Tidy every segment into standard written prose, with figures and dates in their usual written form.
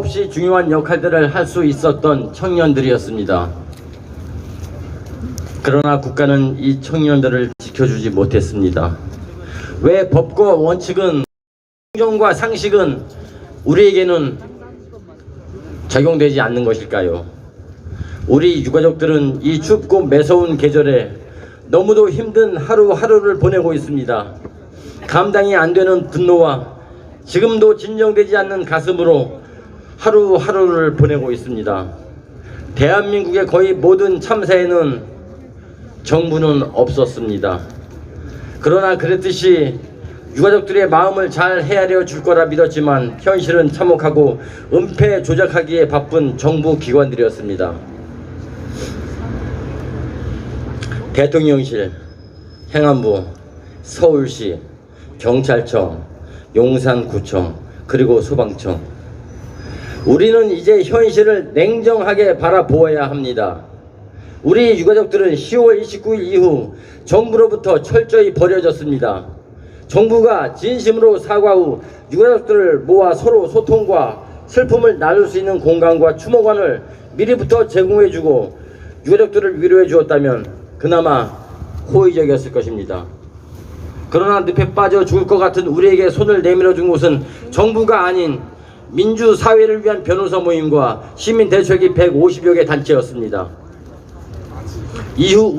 없이 중요한 역할들을 할 수 있었던 청년들이었습니다. 그러나 국가는 이 청년들을 지켜주지 못했습니다. 왜 법과 원칙은, 공정과 상식은 우리에게는 적용되지 않는 것일까요? 우리 유가족들은 이 춥고 매서운 계절에 너무도 힘든 하루하루를 보내고 있습니다. 감당이 안 되는 분노와 지금도 진정되지 않는 가슴으로 하루하루를 보내고 있습니다. 대한민국의 거의 모든 참사에는 정부는 없었습니다. 그러나 그랬듯이 유가족들의 마음을 잘 헤아려 줄 거라 믿었지만 현실은 참혹하고 은폐 조작하기에 바쁜 정부 기관들이었습니다. 대통령실, 행안부, 서울시, 경찰청, 용산구청, 그리고 소방청. 우리는 이제 현실을 냉정하게 바라보아야 합니다. 우리 유가족들은 10월 29일 이후 정부로부터 철저히 버려졌습니다. 정부가 진심으로 사과 후 유가족들을 모아 서로 소통과 슬픔을 나눌 수 있는 공간과 추모관을 미리부터 제공해주고 유가족들을 위로해 주었다면 그나마 호의적이었을 것입니다. 그러나 늪에 빠져 죽을 것 같은 우리에게 손을 내밀어 준 곳은 정부가 아닌 민주사회를 위한 변호사 모임과 시민대책위 150여 개 단체였습니다. 이후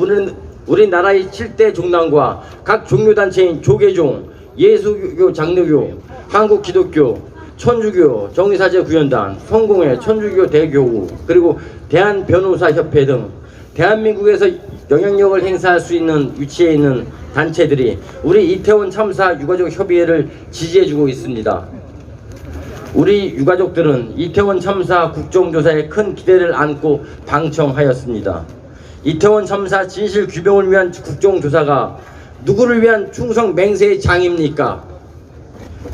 우리나라의 7대 종단과 각 종교단체인 조계종, 예수교, 장로교, 한국기독교, 천주교, 정의사제구현단, 성공회, 천주교 대교우, 그리고 대한변호사협회 등 대한민국에서 영향력을 행사할 수 있는 위치에 있는 단체들이 우리 이태원 참사 유가족 협의회를 지지해주고 있습니다. 우리 유가족들은 이태원 참사 국정조사에 큰 기대를 안고 방청하였습니다. 이태원 참사 진실 규명을 위한 국정조사가 누구를 위한 충성 맹세의 장입니까?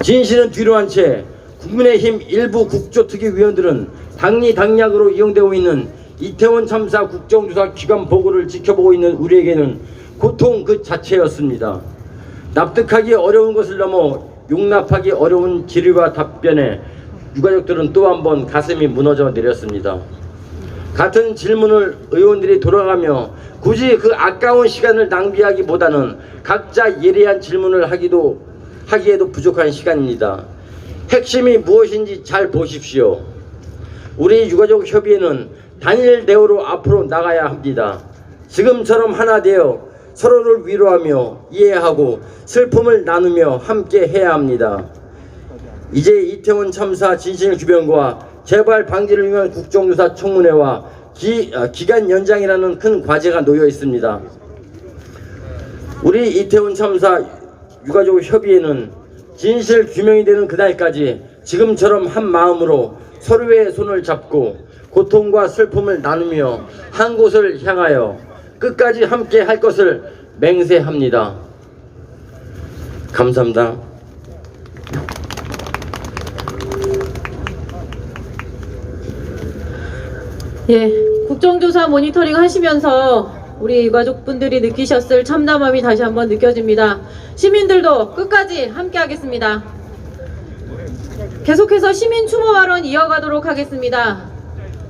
진실은 뒤로 한 채 국민의힘 일부 국조특위위원들은 당리당략으로 이용되고 있는 이태원 참사 국정조사 기관 보고를 지켜보고 있는 우리에게는 고통 그 자체였습니다. 납득하기 어려운 것을 넘어 용납하기 어려운 질의와 답변에 유가족들은 또 한 번 가슴이 무너져 내렸습니다. 같은 질문을 의원들이 돌아가며 굳이 그 아까운 시간을 낭비하기보다는 각자 예리한 질문을 하기에도 부족한 시간입니다. 핵심이 무엇인지 잘 보십시오. 우리 유가족 협의회는 단일 대우로 앞으로 나가야 합니다. 지금처럼 하나 되어 서로를 위로하며 이해하고 슬픔을 나누며 함께 해야 합니다. 이제 이태원 참사 진실 규명과 재발 방지를 위한 국정조사 청문회와 기간 연장이라는 큰 과제가 놓여 있습니다. 우리 이태원 참사 유가족 협의회는 진실 규명이 되는 그날까지 지금처럼 한 마음으로 서로의 손을 잡고 고통과 슬픔을 나누며 한 곳을 향하여 끝까지 함께 할 것을 맹세합니다. 감사합니다. 예, 국정조사 모니터링 하시면서 우리 유가족분들이 느끼셨을 참담함이 다시 한번 느껴집니다. 시민들도 끝까지 함께 하겠습니다. 계속해서 시민 추모 발언 이어가도록 하겠습니다.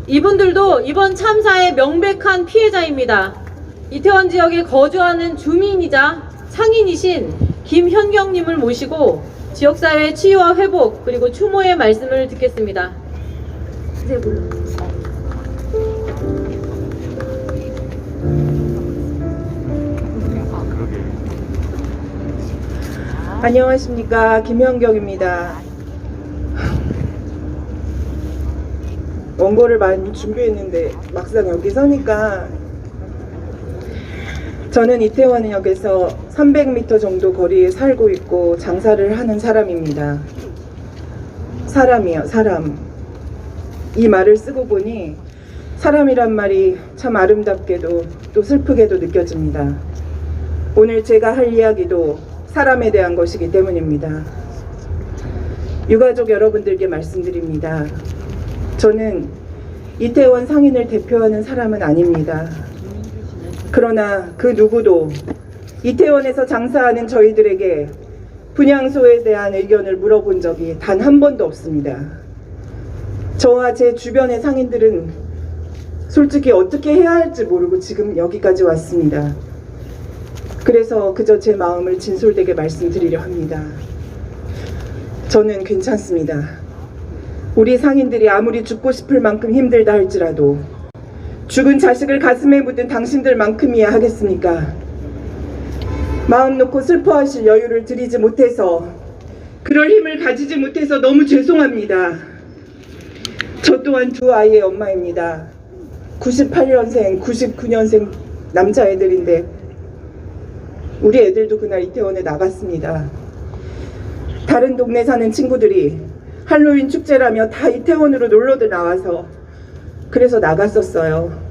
이분들도 이번 참사의 명백한 피해자입니다. 이태원 지역에 거주하는 주민이자 상인이신 김현경님을 모시고 지역사회 치유와 회복 그리고 추모의 말씀을 듣겠습니다. 네, 물론. 안녕하십니까, 김현경입니다. 원고를 많이 준비했는데 막상 여기 서니까 저는 이태원역에서 300m 정도 거리에 살고 있고 장사를 하는 사람입니다. 사람이요, 사람. 이 말을 쓰고 보니 사람이란 말이 참 아름답게도 또 슬프게도 느껴집니다. 오늘 제가 할 이야기도 사람에 대한 것이기 때문입니다. 유가족 여러분들께 말씀드립니다. 저는 이태원 상인을 대표하는 사람은 아닙니다. 그러나 그 누구도 이태원에서 장사하는 저희들에게 분향소에 대한 의견을 물어본 적이 단 한 번도 없습니다. 저와 제 주변의 상인들은 솔직히 어떻게 해야 할지 모르고 지금 여기까지 왔습니다. 그래서 그저 제 마음을 진솔되게 말씀드리려 합니다. 저는 괜찮습니다. 우리 상인들이 아무리 죽고 싶을 만큼 힘들다 할지라도 죽은 자식을 가슴에 묻은 당신들만큼이야 하겠습니까? 마음 놓고 슬퍼하실 여유를 드리지 못해서, 그럴 힘을 가지지 못해서 너무 죄송합니다. 저 또한 두 아이의 엄마입니다. 98년생, 99년생 남자애들인데 우리 애들도 그날 이태원에 나갔습니다. 다른 동네 사는 친구들이 할로윈 축제라며 다 이태원으로 놀러들 나와서 그래서 나갔었어요.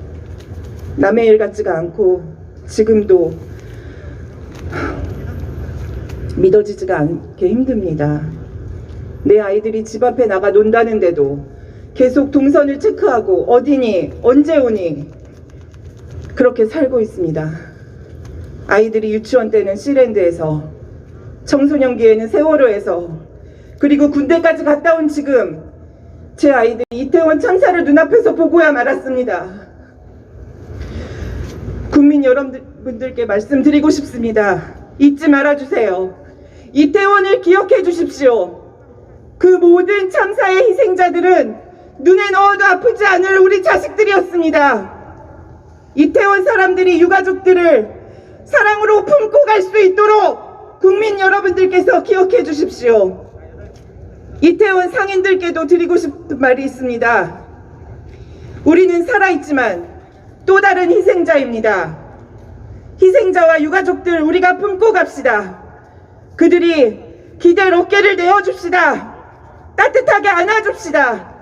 남의 일 같지가 않고 지금도 믿어지지가 않게 힘듭니다. 내 아이들이 집 앞에 나가 논다는데도 계속 동선을 체크하고 어디니 언제 오니 그렇게 살고 있습니다. 아이들이 유치원 때는 시랜드에서, 청소년기에는 세월호에서, 그리고 군대까지 갔다 온 지금 제 아이들이 이태원 참사를 눈앞에서 보고야 말았습니다. 국민 여러분들께 말씀드리고 싶습니다. 잊지 말아주세요. 이태원을 기억해 주십시오. 그 모든 참사의 희생자들은 눈에 넣어도 아프지 않을 우리 자식들이었습니다. 이태원 사람들이 유가족들을 사랑으로 품고 갈 수 있도록 국민 여러분들께서 기억해 주십시오. 이태원 상인들께도 드리고 싶은 말이 있습니다. 우리는 살아있지만 또 다른 희생자입니다. 희생자와 유가족들 우리가 품고 갑시다. 그들이 기댈 어깨를 내어줍시다. 따뜻하게 안아줍시다.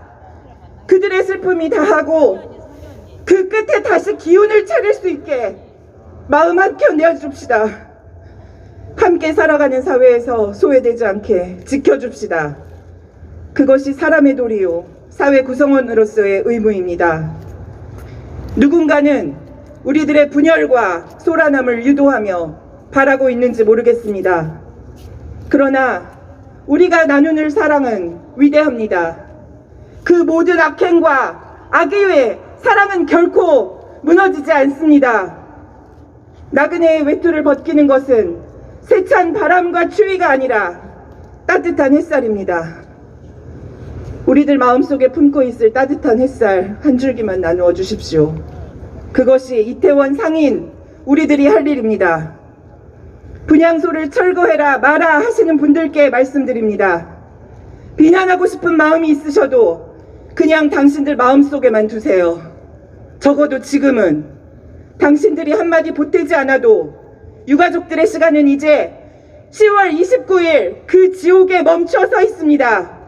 그들의 슬픔이 다하고 그 끝에 다시 기운을 차릴 수 있게 마음 한켠 내어줍시다. 함께 살아가는 사회에서 소외되지 않게 지켜줍시다. 그것이 사람의 도리요 사회 구성원으로서의 의무입니다. 누군가는 우리들의 분열과 소란함을 유도하며 바라고 있는지 모르겠습니다. 그러나 우리가 나누는 사랑은 위대합니다. 그 모든 악행과 악의에 사랑은 결코 무너지지 않습니다. 나그네의 외투를 벗기는 것은 세찬 바람과 추위가 아니라 따뜻한 햇살입니다. 우리들 마음속에 품고 있을 따뜻한 햇살 한 줄기만 나누어 주십시오. 그것이 이태원 상인 우리들이 할 일입니다. 분향소를 철거해라 마라 하시는 분들께 말씀드립니다. 비난하고 싶은 마음이 있으셔도 그냥 당신들 마음속에만 두세요. 적어도 지금은 당신들이 한마디 보태지 않아도 유가족들의 시간은 이제 10월 29일 그 지옥에 멈춰 서 있습니다.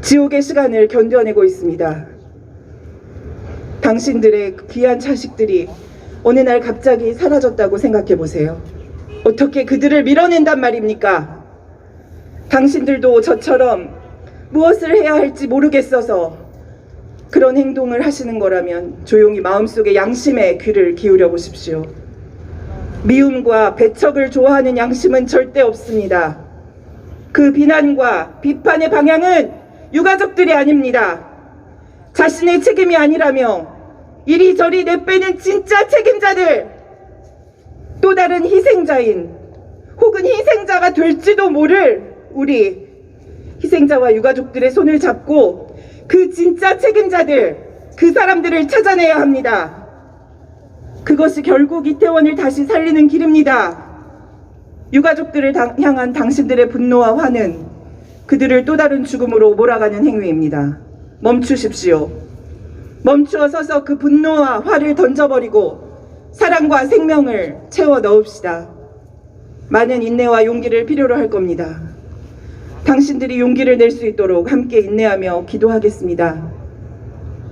지옥의 시간을 견뎌내고 있습니다. 당신들의 귀한 자식들이 어느 날 갑자기 사라졌다고 생각해 보세요. 어떻게 그들을 밀어낸단 말입니까? 당신들도 저처럼 무엇을 해야 할지 모르겠어서 그런 행동을 하시는 거라면 조용히 마음속에 양심의 귀를 기울여 보십시오. 미움과 배척을 좋아하는 양심은 절대 없습니다. 그 비난과 비판의 방향은 유가족들이 아닙니다. 자신의 책임이 아니라며 이리저리 내빼는 진짜 책임자들, 또 다른 희생자인 혹은 희생자가 될지도 모를 우리 희생자와 유가족들의 손을 잡고 그 진짜 책임자들, 그 사람들을 찾아내야 합니다. 그것이 결국 이태원을 다시 살리는 길입니다. 유가족들을 향한 당신들의 분노와 화는 그들을 또 다른 죽음으로 몰아가는 행위입니다. 멈추십시오. 멈추어 서서 그 분노와 화를 던져버리고 사랑과 생명을 채워 넣읍시다. 많은 인내와 용기를 필요로 할 겁니다. 당신들이 용기를 낼 수 있도록 함께 인내하며 기도하겠습니다.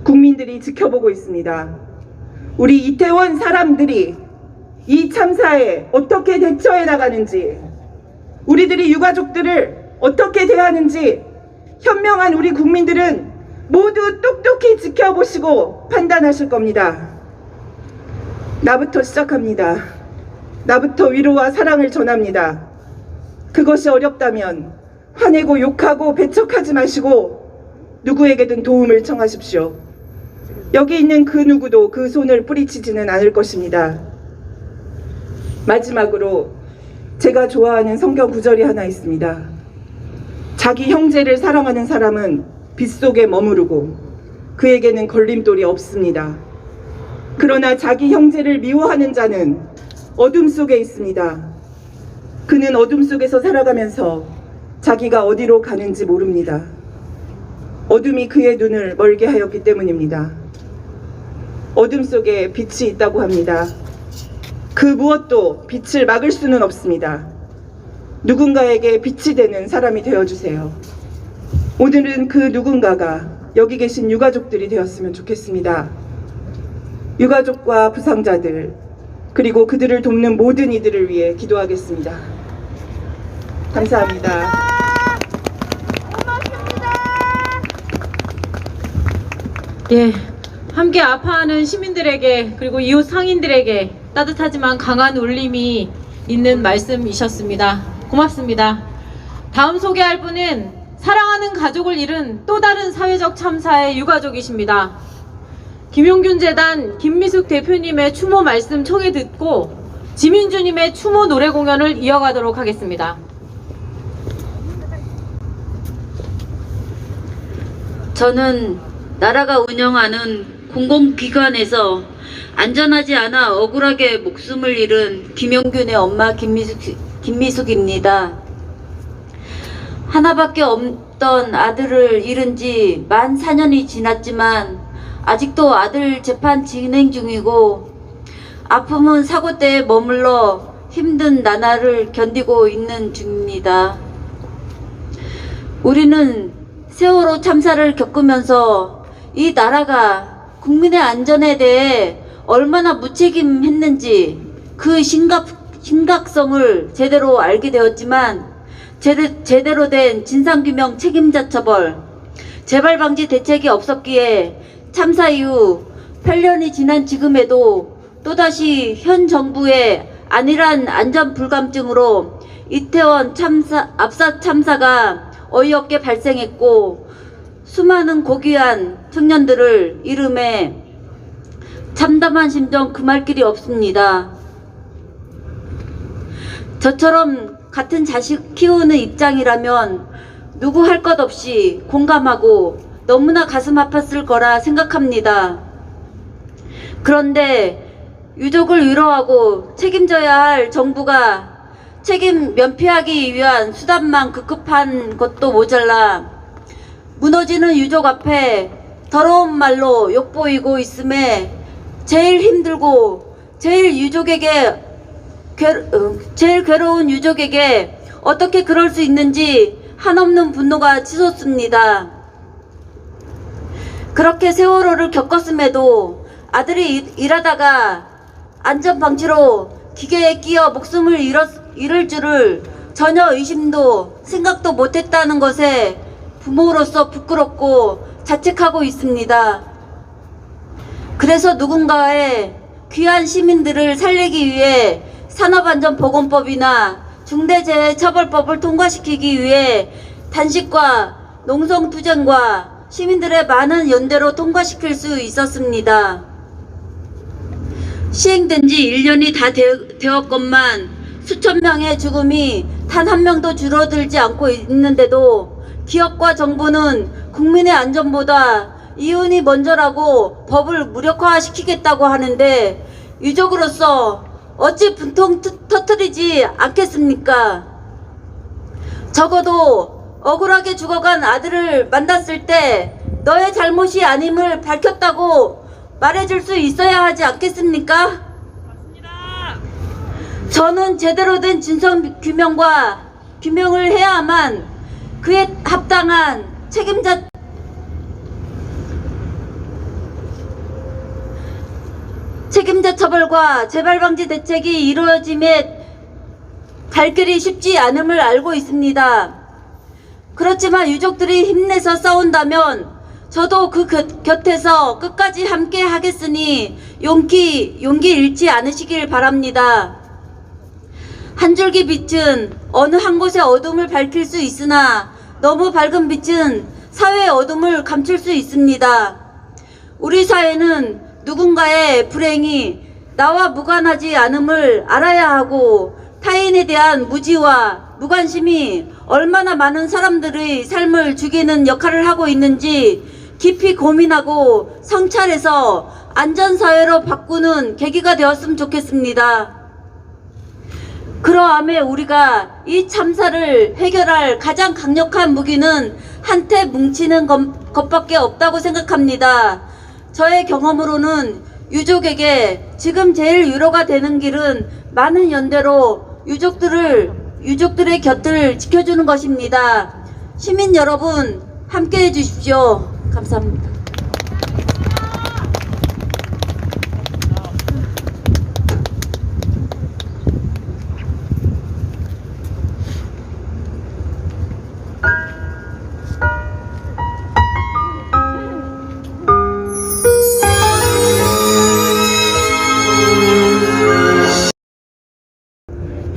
국민들이 지켜보고 있습니다. 우리 이태원 사람들이 이 참사에 어떻게 대처해 나가는지, 우리들이 유가족들을 어떻게 대하는지 현명한 우리 국민들은 모두 똑똑히 지켜보시고 판단하실 겁니다. 나부터 시작합니다. 나부터 위로와 사랑을 전합니다. 그것이 어렵다면 화내고 욕하고 배척하지 마시고 누구에게든 도움을 청하십시오. 여기 있는 그 누구도 그 손을 뿌리치지는 않을 것입니다. 마지막으로 제가 좋아하는 성경 구절이 하나 있습니다. 자기 형제를 사랑하는 사람은 빛 속에 머무르고 그에게는 걸림돌이 없습니다. 그러나 자기 형제를 미워하는 자는 어둠 속에 있습니다. 그는 어둠 속에서 살아가면서 자기가 어디로 가는지 모릅니다. 어둠이 그의 눈을 멀게 하였기 때문입니다. 어둠 속에 빛이 있다고 합니다. 그 무엇도 빛을 막을 수는 없습니다. 누군가에게 빛이 되는 사람이 되어주세요. 오늘은 그 누군가가 여기 계신 유가족들이 되었으면 좋겠습니다. 유가족과 부상자들, 그리고 그들을 돕는 모든 이들을 위해 기도하겠습니다. 감사합니다. 예, 함께 아파하는 시민들에게 그리고 이웃 상인들에게 따뜻하지만 강한 울림이 있는 말씀이셨습니다. 고맙습니다. 다음 소개할 분은 사랑하는 가족을 잃은 또 다른 사회적 참사의 유가족이십니다. 김용균 재단 김미숙 대표님의 추모 말씀 청해 듣고 지민주님의 추모 노래 공연을 이어가도록 하겠습니다. 저는 나라가 운영하는 공공기관에서 안전하지 않아 억울하게 목숨을 잃은 김용균의 엄마 김미숙입니다. 하나밖에 없던 아들을 잃은 지 만 4년이 지났지만 아직도 아들 재판 진행 중이고 아픔은 사고대에 머물러 힘든 나날을 견디고 있는 중입니다. 우리는 세월호 참사를 겪으면서 이 나라가 국민의 안전에 대해 얼마나 무책임했는지 그 심각성을 제대로 알게 되었지만 제대로 된 진상규명 책임자 처벌, 재발방지 대책이 없었기에 참사 이후 8년이 지난 지금에도 또다시 현 정부의 안일한 안전 불감증으로 이태원 압사 참사가 어이없게 발생했고 수많은 고귀한 청년들을 잃음에 참담한 심정 금할 길이 없습니다. 저처럼 같은 자식 키우는 입장이라면 누구 할 것 없이 공감하고 너무나 가슴 아팠을 거라 생각합니다. 그런데 유족을 위로하고 책임져야 할 정부가 책임 면피하기 위한 수단만 급급한 것도 모자라 무너지는 유족 앞에 더러운 말로 욕보이고 있음에 제일 힘들고 제일 괴로운 유족에게 어떻게 그럴 수 있는지 한없는 분노가 치솟습니다. 그렇게 세월호를 겪었음에도 아들이 일하다가 안전방지로 기계에 끼어 목숨을 잃을 줄을 전혀 의심도 생각도 못했다는 것에 부모로서 부끄럽고 자책하고 있습니다. 그래서 누군가의 귀한 시민들을 살리기 위해 산업안전보건법이나 중대재해처벌법을 통과시키기 위해 단식과 농성투쟁과 시민들의 많은 연대로 통과시킬 수 있었습니다. 시행된 지 1년이 다 되었건만 수천 명의 죽음이 단 한 명도 줄어들지 않고 있는데도 기업과 정부는 국민의 안전보다 이윤이 먼저라고 법을 무력화시키겠다고 하는데 유족으로서 어찌 분통 터뜨리지 않겠습니까? 적어도 억울하게 죽어간 아들을 만났을 때 너의 잘못이 아님을 밝혔다고 말해줄 수 있어야 하지 않겠습니까? 저는 제대로 된 진상규명과 규명을 해야만 그에 합당한 책임자 처벌과 재발방지 대책이 이루어짐에 갈 길이 쉽지 않음을 알고 있습니다. 그렇지만 유족들이 힘내서 싸운다면 저도 그 곁에서 끝까지 함께 하겠으니 용기 잃지 않으시길 바랍니다. 한 줄기 빛은 어느 한 곳의 어둠을 밝힐 수 있으나 너무 밝은 빛은 사회의 어둠을 감출 수 있습니다. 우리 사회는 누군가의 불행이 나와 무관하지 않음을 알아야 하고 타인에 대한 무지와 무관심이 얼마나 많은 사람들의 삶을 죽이는 역할을 하고 있는지 깊이 고민하고 성찰해서 안전사회로 바꾸는 계기가 되었으면 좋겠습니다. 그러함에 우리가 이 참사를 해결할 가장 강력한 무기는 한테 뭉치는 것밖에 없다고 생각합니다. 저의 경험으로는 유족에게 지금 제일 위로가 되는 길은 많은 연대로 유족들의 곁을 지켜주는 것입니다. 시민 여러분 함께 해주십시오. 감사합니다.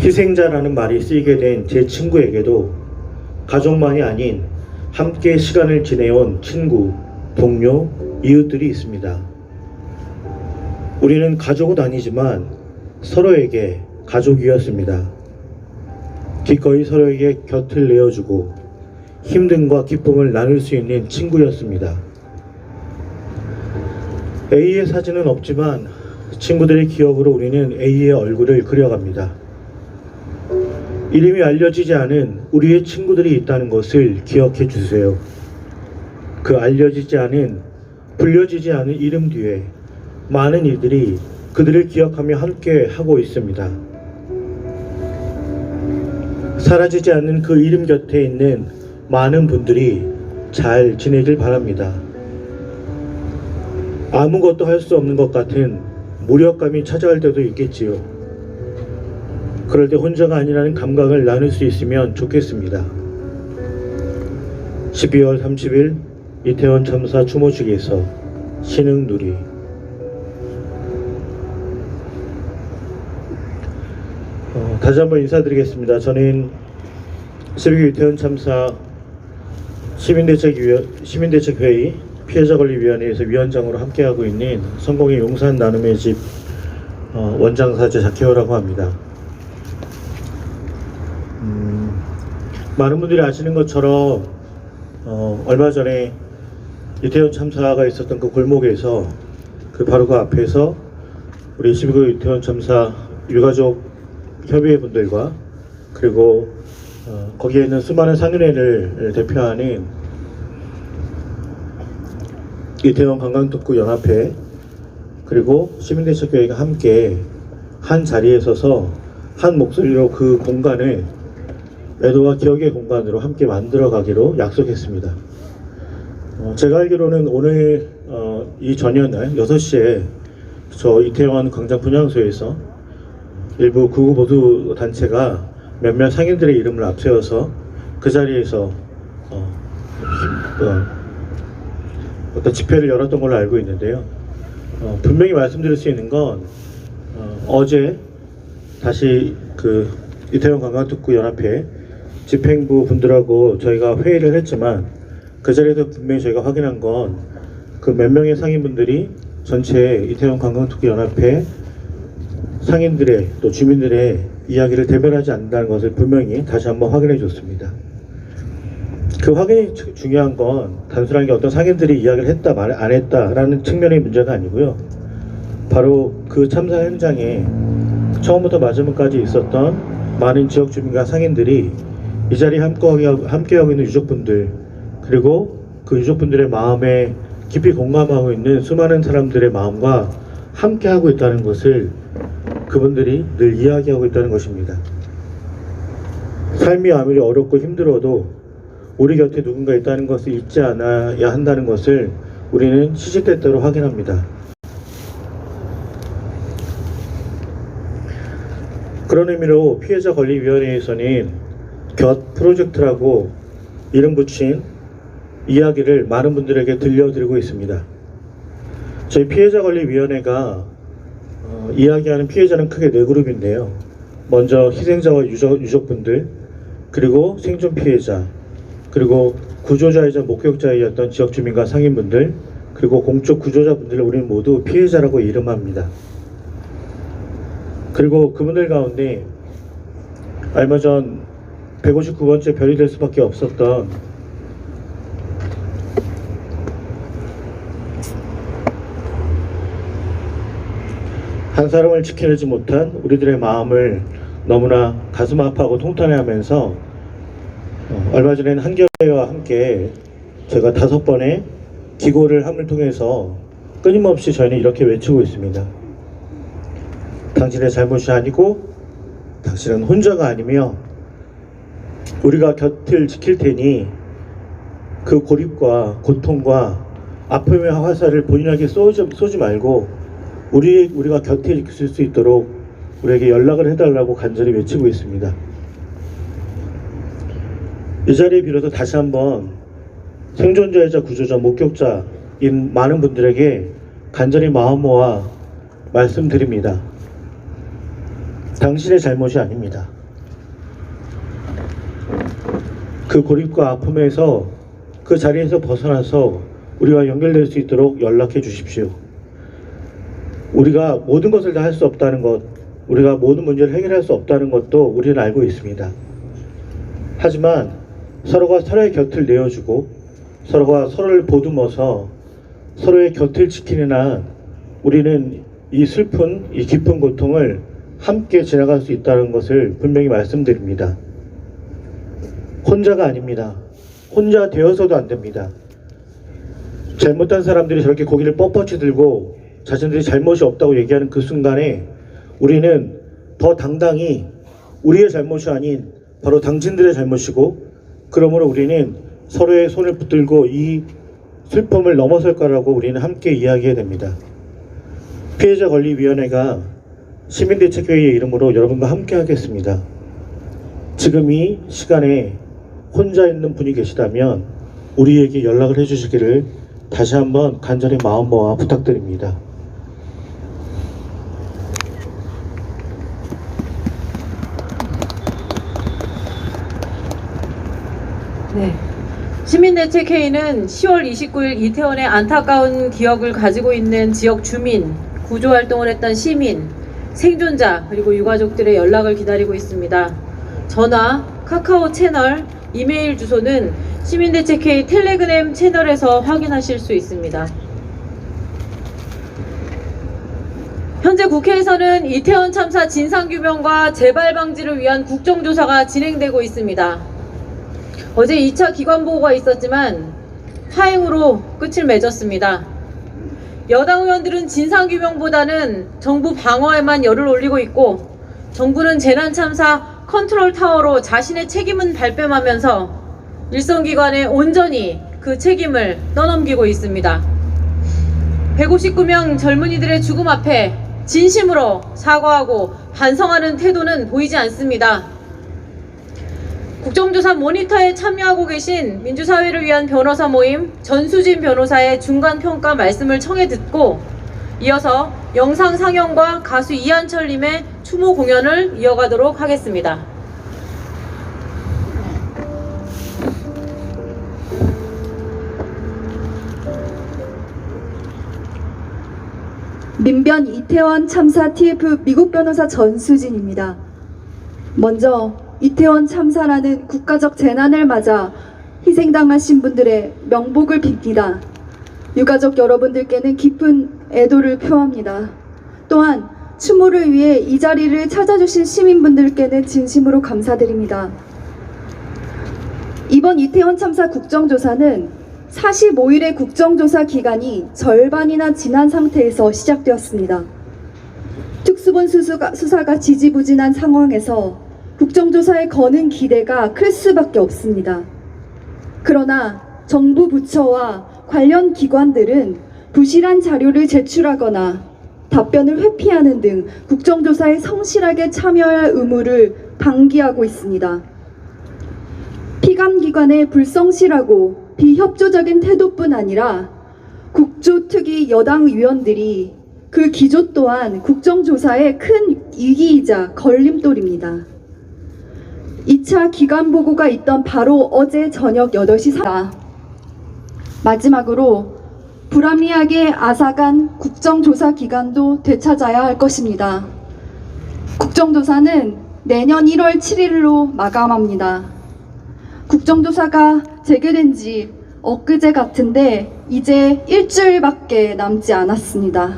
희생자라는 말이 쓰이게 된 제 친구에게도 가족만이 아닌 함께 시간을 지내온 친구, 동료, 이웃들이 있습니다. 우리는 가족은 아니지만 서로에게 가족이었습니다. 기꺼이 서로에게 곁을 내어주고 힘듦과 기쁨을 나눌 수 있는 친구였습니다. A의 사진은 없지만 친구들의 기억으로 우리는 A의 얼굴을 그려갑니다. 이름이 알려지지 않은 우리의 친구들이 있다는 것을 기억해 주세요. 그 알려지지 않은, 불려지지 않은 이름 뒤에 많은 이들이 그들을 기억하며 함께 하고 있습니다. 사라지지 않는 그 이름 곁에 있는 많은 분들이 잘 지내길 바랍니다. 아무것도 할 수 없는 것 같은 무력감이 찾아올 때도 있겠지요. 그럴 때 혼자가 아니라는 감각을 나눌 수 있으면 좋겠습니다. 12월 30일 이태원 참사 추모식에서 신흥누리. 다시 한번 인사드리겠습니다. 저는 12.12 이태원 참사 시민대책회의 피해자권리위원회에서 위원장으로 함께하고 있는 성공의 용산 나눔의 집 원장사제 박혜호라고 합니다. 많은 분들이 아시는 것처럼 얼마 전에 이태원 참사가 있었던 그 골목에서 바로 그 앞에서 우리 12.9 이태원 참사 유가족 협의회 분들과 그리고 거기에 있는 수많은 상인회를 대표하는 이태원 관광특구 연합회 그리고 시민대책회의가 함께 한 자리에 서서 한 목소리로 그 공간을 애도와 기억의 공간으로 함께 만들어 가기로 약속했습니다. 제가 알기로는 오늘 이 전현날 6시에 저 이태원 광장 분향소에서 일부 극우 보수 단체가 몇몇 상인들의 이름을 앞세워서 그 자리에서 어떤 집회를 열었던 걸로 알고 있는데요. 분명히 말씀드릴 수 있는 건 어제 다시 그 이태원 관광특구 연합회 집행부 분들하고 저희가 회의를 했지만 그 자리에서 분명히 저희가 확인한 건 그 몇 명의 상인분들이 전체 이태원 관광특구 연합회 상인들의 또 주민들의 이야기를 대변하지 않는다는 것을 분명히 다시 한번 확인해 줬습니다. 그 확인이 중요한 건 단순하게 어떤 상인들이 이야기를 했다 말 안 했다라는 측면의 문제가 아니고요. 바로 그 참사 현장에 처음부터 마지막까지 있었던 많은 지역 주민과 상인들이 이 자리에 함께하고 있는 유족분들 그리고 그 유족분들의 마음에 깊이 공감하고 있는 수많은 사람들의 마음과 함께하고 있다는 것을 그분들이 늘 이야기하고 있다는 것입니다. 삶이 아무리 어렵고 힘들어도 우리 곁에 누군가 있다는 것을 잊지 않아야 한다는 것을 우리는 시시때때로 확인합니다. 그런 의미로 피해자권리위원회에서는 곁 프로젝트라고 이름 붙인 이야기를 많은 분들에게 들려드리고 있습니다. 저희 피해자권리위원회가 이야기하는 피해자는 크게 4그룹인데요. 먼저 희생자와 유족분들, 그리고 생존 피해자, 그리고 구조자이자 목격자이었던 지역 주민과 상인분들, 그리고 공적 구조자분들을 우리는 모두 피해자라고 이름합니다. 그리고 그분들 가운데 얼마 전 159번째 별이 될 수밖에 없었던 한 사람을 지켜내지 못한 우리들의 마음을 너무나 가슴 아파하고 통탄해하면서 얼마 전에는 한겨레와 함께 제가 5번의 기고를 함을 통해서 끊임없이 저희는 이렇게 외치고 있습니다. 당신의 잘못이 아니고 당신은 혼자가 아니며 우리가 곁을 지킬 테니 그 고립과 고통과 아픔의 화살을 본인에게 쏘지 말고 우리가 곁에 있을 수 있도록 우리에게 연락을 해달라고 간절히 외치고 있습니다. 이 자리에 빌어서 다시 한번 생존자이자 구조자, 목격자인 많은 분들에게 간절히 마음 모아 말씀드립니다. 당신의 잘못이 아닙니다. 그 고립과 아픔에서 그 자리에서 벗어나서 우리와 연결될 수 있도록 연락해 주십시오. 우리가 모든 것을 다 할 수 없다는 것, 우리가 모든 문제를 해결할 수 없다는 것도 우리는 알고 있습니다. 하지만 서로가 서로의 곁을 내어주고 서로가 서로를 보듬어서 서로의 곁을 지키는 한 우리는 이 슬픈, 이 깊은 고통을 함께 지나갈 수 있다는 것을 분명히 말씀드립니다. 혼자가 아닙니다. 혼자 되어서도 안 됩니다. 잘못한 사람들이 저렇게 고개를 뻣뻣이 들고 자신들이 잘못이 없다고 얘기하는 그 순간에 우리는 더 당당히 우리의 잘못이 아닌 바로 당신들의 잘못이고, 그러므로 우리는 서로의 손을 붙들고 이 슬픔을 넘어설 거라고 우리는 함께 이야기해야 됩니다. 피해자 권리위원회가 시민대책회의의 이름으로 여러분과 함께 하겠습니다. 지금 이 시간에 혼자 있는 분이 계시다면 우리에게 연락을 해주시기를 다시 한번 간절히 마음 모아 부탁드립니다. 네. 시민대책회의는 10월 29일 이태원의 안타까운 기억을 가지고 있는 지역 주민, 구조활동을 했던 시민, 생존자, 그리고 유가족들의 연락을 기다리고 있습니다. 전화, 카카오 채널, 이메일 주소는 시민대책회의 텔레그램 채널에서 확인하실 수 있습니다. 현재 국회에서는 이태원 참사 진상규명과 재발 방지를 위한 국정조사가 진행되고 있습니다. 어제 2차 기관보고가 있었지만 파행으로 끝을 맺었습니다. 여당 의원들은 진상규명보다는 정부 방어에만 열을 올리고 있고, 정부는 재난참사 컨트롤타워로 자신의 책임은 발뺌하면서 일선기관에 온전히 그 책임을 떠넘기고 있습니다. 159명 젊은이들의 죽음 앞에 진심으로 사과하고 반성하는 태도는 보이지 않습니다. 국정조사 모니터에 참여하고 계신 민주사회를 위한 변호사 모임 전수진 변호사의 중간평가 말씀을 청해 듣고, 이어서 영상 상영과 가수 이한철님의 추모 공연을 이어가도록 하겠습니다. 민변 이태원 참사 TF 미국 변호사 전수진입니다. 먼저 이태원 참사라는 국가적 재난을 맞아 희생당하신 분들의 명복을 빕니다. 유가족 여러분들께는 깊은 애도를 표합니다. 또한 추모를 위해 이 자리를 찾아주신 시민분들께는 진심으로 감사드립니다. 이번 이태원 참사 국정조사는 45일의 국정조사 기간이 절반이나 지난 상태에서 시작되었습니다. 특수본 수사가 지지부진한 상황에서 국정조사에 거는 기대가 클 수밖에 없습니다. 그러나 정부 부처와 관련 기관들은 부실한 자료를 제출하거나 답변을 회피하는 등 국정조사에 성실하게 참여할 의무를 방기하고 있습니다. 피감기관의 불성실하고 비협조적인 태도뿐 아니라 국조특위 여당 의원들이 그 기조 또한 국정조사의 큰 위기이자 걸림돌입니다. 2차 기간 보고가 있던 바로 어제 저녁 8시 4분. 마지막으로 불합리하게 앗아간 국정조사 기간도 되찾아야 할 것입니다. 국정조사는 내년 1월 7일로 마감합니다. 국정조사가 재개된 지 엊그제 같은데 이제 일주일밖에 남지 않았습니다.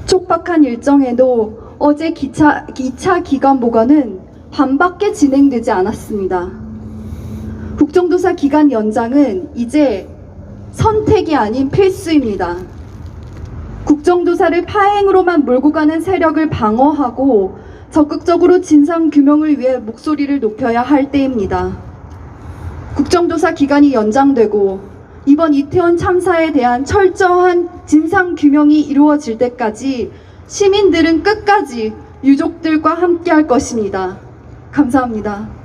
촉박한 일정에도 어제 2차 기간 보고는 반밖에 진행되지 않았습니다. 국정조사 기간 연장은 이제 선택이 아닌 필수입니다. 국정조사를 파행으로만 몰고 가는 세력을 방어하고 적극적으로 진상규명을 위해 목소리를 높여야 할 때입니다. 국정조사 기간이 연장되고 이번 이태원 참사에 대한 철저한 진상규명이 이루어질 때까지 시민들은 끝까지 유족들과 함께 할 것입니다. 감사합니다.